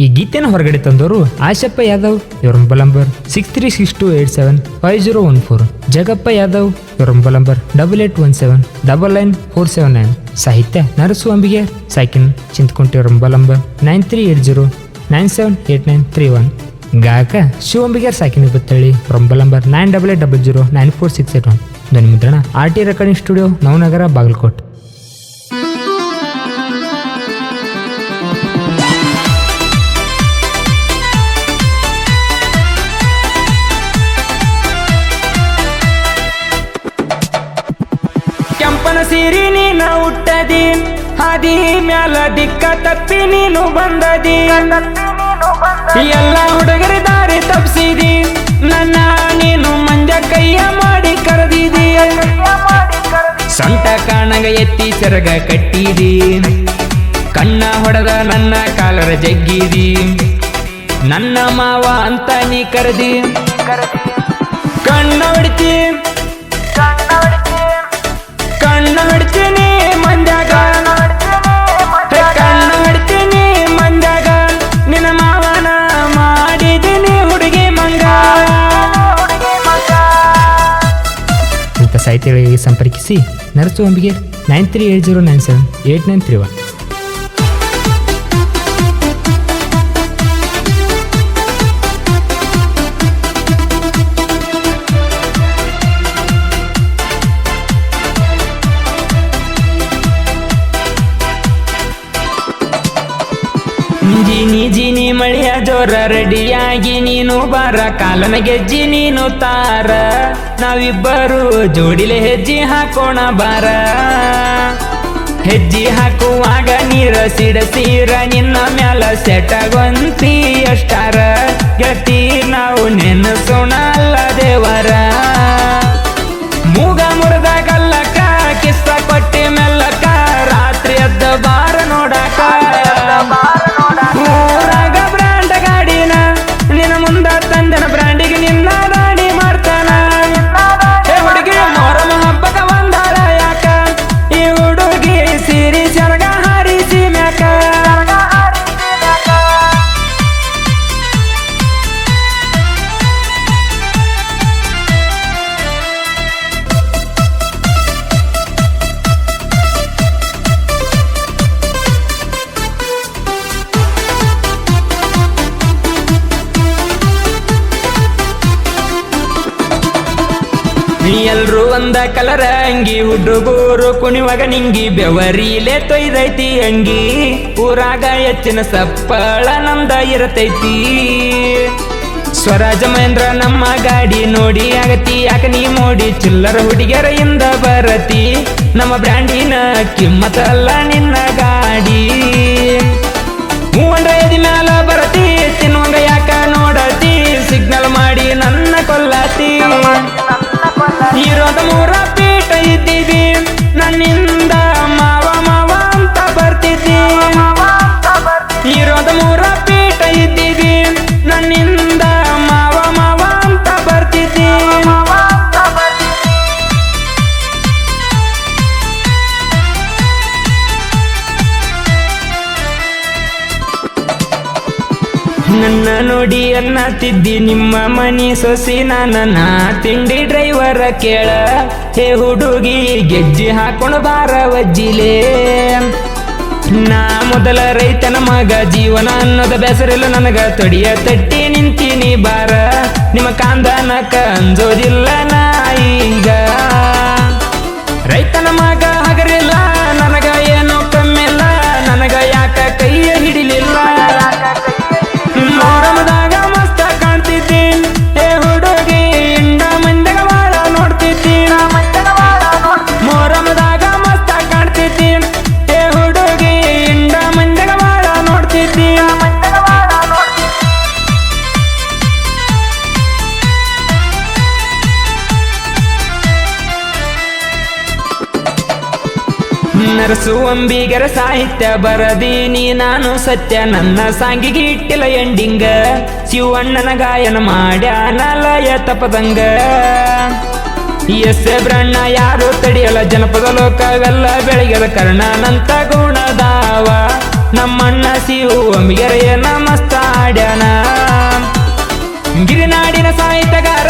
ಈ ಗೀತೆನ ಹೊರಗಡೆ ತಂದವರು ಆಶಪ್ಪ ಯಾದವ್, ಇವರ ಮೊಬೈಲ್ ನಂಬರ್ 6362875014. ಜಗಪ್ಪ ಯಾದವ್, ಇವರ ಮೊಬೈಲ್ ನಂಬರ್ 8817999479. ಸಾಹಿತ್ಯ ನರಸು ಅಂಬಿಗೆ, ಸಾಕಿನ್ ಚಿಂತ್ಕೊಂಟಿ, ಇವರ ಮೊಬೈಲ್ ನಂಬರ್ 9380978931. ಗಾಯಕ ಶಿವಂಬಿಗೆ ಸಾಕಿನ ಬತ್ತಳ್ಳಿ, ಇವರ ಮೊಬೈಲ್ ನಂಬರ್ 9800094681. ಧ್ವನಿ ಮುದ್ರಣ RT recording studio, Navanagar, Bagalkot. ಕೆಂಪನ ಸೀರಿ ನೀನ ಹುಟ್ಟದಿ, ಹಾದಿ ಮ್ಯಾಲ ದಿಕ್ಕ ತಪ್ಪಿ ನೀನು ಬಂದದಿ, ಎಲ್ಲ ಹುಡುಗರ ದಾರಿ ತಪ್ಪಿಸಿದಿ, ನನ್ನ ನೀನು ಮಂಜ ಕೈಯ ಮಾಡಿ ಕರೆದಿದಿ, ಸೊಂಟ ಕಾಣಗ ಎತ್ತಿ ಸೆರಗ ಕಟ್ಟಿದಿ, ಕಣ್ಣ ಹೊಡೆದ ನನ್ನ ಕಾಲರ ಜಗ್ಗಿದಿ, ನನ್ನ ಮಾವ ಅಂತ ನೀ ಕರೆದಿ, ಕಣ್ಣ ಹೊಡಿತಿ ಕಣ್ಣ ಹೊಡ್ತೀನಿ ಮಂದ್ಯಾಗ, ಕಣ್ಣ ಹೊಡ್ತೀನಿ ಮಂದ್ಯಾಗ, ನಿನ್ನ ಮಾವನ ಮಾಡಿದ್ದೀನಿ ಹುಡುಗಿ ಮಂಗ. ಇಂಥ ಸಾಹಿತ್ಯಗಳಿಗೆ ಸಂಪರ್ಕಿಸಿ ನರಸು ಅಂಬಿಗೆ 9380978931. ಜಿನಿ ಜಿನಿ ಮಳೆಯ ಜೋರ ರೆಡಿಯಾಗಿ ನೀನು ಬಾರ, ಕಾಲನ ಗೆಜ್ಜಿ ನೀನು ತಾರ, ನಾವಿಬ್ಬರು ಜೋಡಿಲೆ ಹೆಜ್ಜೆ ಹಾಕೋಣ ಬಾರ, ಹೆಜ್ಜೆ ಹಾಕುವಾಗ ನೀರ ಸಿಡಸೀರ, ನಿನ್ನ ಮ್ಯಾಲ ಸೆಟಗೊಂತಿ ಅಷ್ಟಾರ, ಗೆಳತಿ ನಾವು ನೆನಸೋಣ ಅಲ್ಲ ದೇವರ, ಮೂಗ ಮುರಿದ ಗಲ್ಲಕ ಕಿಸ್ಸ ಕೊಟ್ಟಿ ಮೆಲ್ಲಕ, ರಾತ್ರಿ ಎದ್ದ ಬಾರ ನೋಡಕ, ಊರಾಗ ಬ್ರ್ಯಾಂಡ್ ಗಾಡಿನ ನಿನ್ನ ಮುಂದ ತಂದನ, ಬ್ರ್ಯಾಂಡಿಗೆ ನಿನ್ನ ರಾಣಿ ಮಾಡ್ತಾನ, ಹುಡುಗಿ ಮೊರಮ ಹಬ್ಬಕ ಒಂದಾಳ ಯಾಕ, ಈ ಹುಡುಗಿ ಸಿರಿ ಸೆರಗ ಹಾರಿಸಿ ಮ್ಯಾಕ. ಎಲ್ರು ಒಂದ ಕಲರ ಅಂಗಿ, ಹುಡುಗೂರು ಕುಣಿವಾಗ ನಿಂಗಿ, ಬೆವರಿಲೆ ತೊಯ್ದೈತಿ ಅಂಗಿ, ಊರಾಗ ಹೆಚ್ಚಿನ ಸಪ್ಪಳ ನಮ್ದ ಇರತೈತಿ, ಸ್ವರಾಜ ಮಹೇಂದ್ರ ನಮ್ಮ ಗಾಡಿ ನೋಡಿ ಆಗತಿ, ಯಾಕ ನೀ ಮೋಡಿ ಚಿಲ್ಲರ ಹುಡುಗಿಯರ ಇಂದ ಬರತಿ, ನಮ್ಮ ಬ್ರ್ಯಾಂಡಿನ ಕಿಮ್ಮತ್ತಲ್ಲ ನಿನ್ನ ಗಾಡಿ, ಮೂವಂಡ್ರ ಎದಿ ಮ್ಯಾಲ ಬರತಿ, ತಿನ್ನುವಂಗ ಯಾಕ ನೋಡತಿ, ಸಿಗ್ನಲ್ ಮಾಡಿ ನನ್ನ ಕೊಲ್ಲತಿ, ಇರೋದ ಮೂರ ಪೀಠ ಇದ್ದೀವಿ, ನನ್ನಿಂದ ಮಾವ ಮಾವ ಅಂತ ಬರ್ತಿದ್ದಿ, ಇರೋದ ಮೂರ ಪೀಠ ಇದ್ದೀವಿ, ನನ್ನಿಂದ ಮಾವ ಮಾವ ಅಂತ ಬರ್ತಿದ್ದಿ. ನನ್ನ ನೋಡಿ ಅನ್ನತಿದ್ದಿ ನಿಮ್ಮ ಮನಿ ಸೊಸಿ, ನನ್ನ ತಿಂಡಿ ಡ್ರೈವರ ಕೇಳ, ಹೇ ಹುಡುಗಿ ಗೆಜ್ಜಿ ಹಾಕೊಂಡು ಬಾರ ವಜ್ಜಿಲೆ, ನಾ ಮೊದಲ ರೈತನ ಮಗ, ಜೀವನ ಅನ್ನೋದ ಬೆಸರಿಲ್ಲ ನನಗ, ತೊಡಿಯ ತಟ್ಟಿ ನಿಂತೀನಿ ಬಾರ, ನಿಮ್ಮ ಕಾಂದನಕ ಅಂಜೋದಿಲ್ಲ ನಾ ಈಗ, ರೈತನ ಮಗ ಹಗರಿಲ್ಲ ನನಗ ಏನೋ ಕಮ್ಮಿಲ್ಲ, ನನಗ ಯಾಕ ಕೈಯ ಹಿಡಿಲಿಲ್ಲ, ಮೊರಮದಾಗ ಮಸ್ತ ಕಾಣ್ತಿದ್ದಿ, ಹೇ ಹುಡುಗಿ ಇಂಡ ಮಂದಗ ಬಾಳ ನೋಡ್ತಿದ್ದಿ, ಮೊರಮದಾಗ ಮಸ್ತ ಕಾಣ್ತಿದ್ದಿ, ಹೇ ಹುಡುಗಿ ಇಂಡ ಮಂದಗ ಬಾಳ ನೋಡ್ತಿದ್ದಿ. ನರಸು ಅಂಬಿಗರ ಸಾಹಿತ್ಯ ಬರದೀನಿ ನಾನು ಸತ್ಯ, ನನ್ನ ಸಾಂಗಿಗೆ ಇಟ್ಟಿಲ್ಲ ಎಂಡಿಂಗ, ಶಿವಣ್ಣನ ಗಾಯನ ಮಾಡ್ಯಾನ ಲಯ ತಪದಂಗ, ಎಸ್ ಬ್ರಣ್ಣ ಯಾರು ತಡಿಯಲ್ಲ, ಜನಪದ ಲೋಕವೆಲ್ಲ ಬೆಳಗ್ಯದ ಕರ್ಣನಂತ ಗುಣದಾವ, ನಮ್ಮಣ್ಣ ಶಿವಂಬಿಗರ ಏನ ಮಸ್ತ ಆಡ್ಯಾನ ಗಿರಿನಾಡಿನ ಸಾಹಿತ್ಯಗಾರ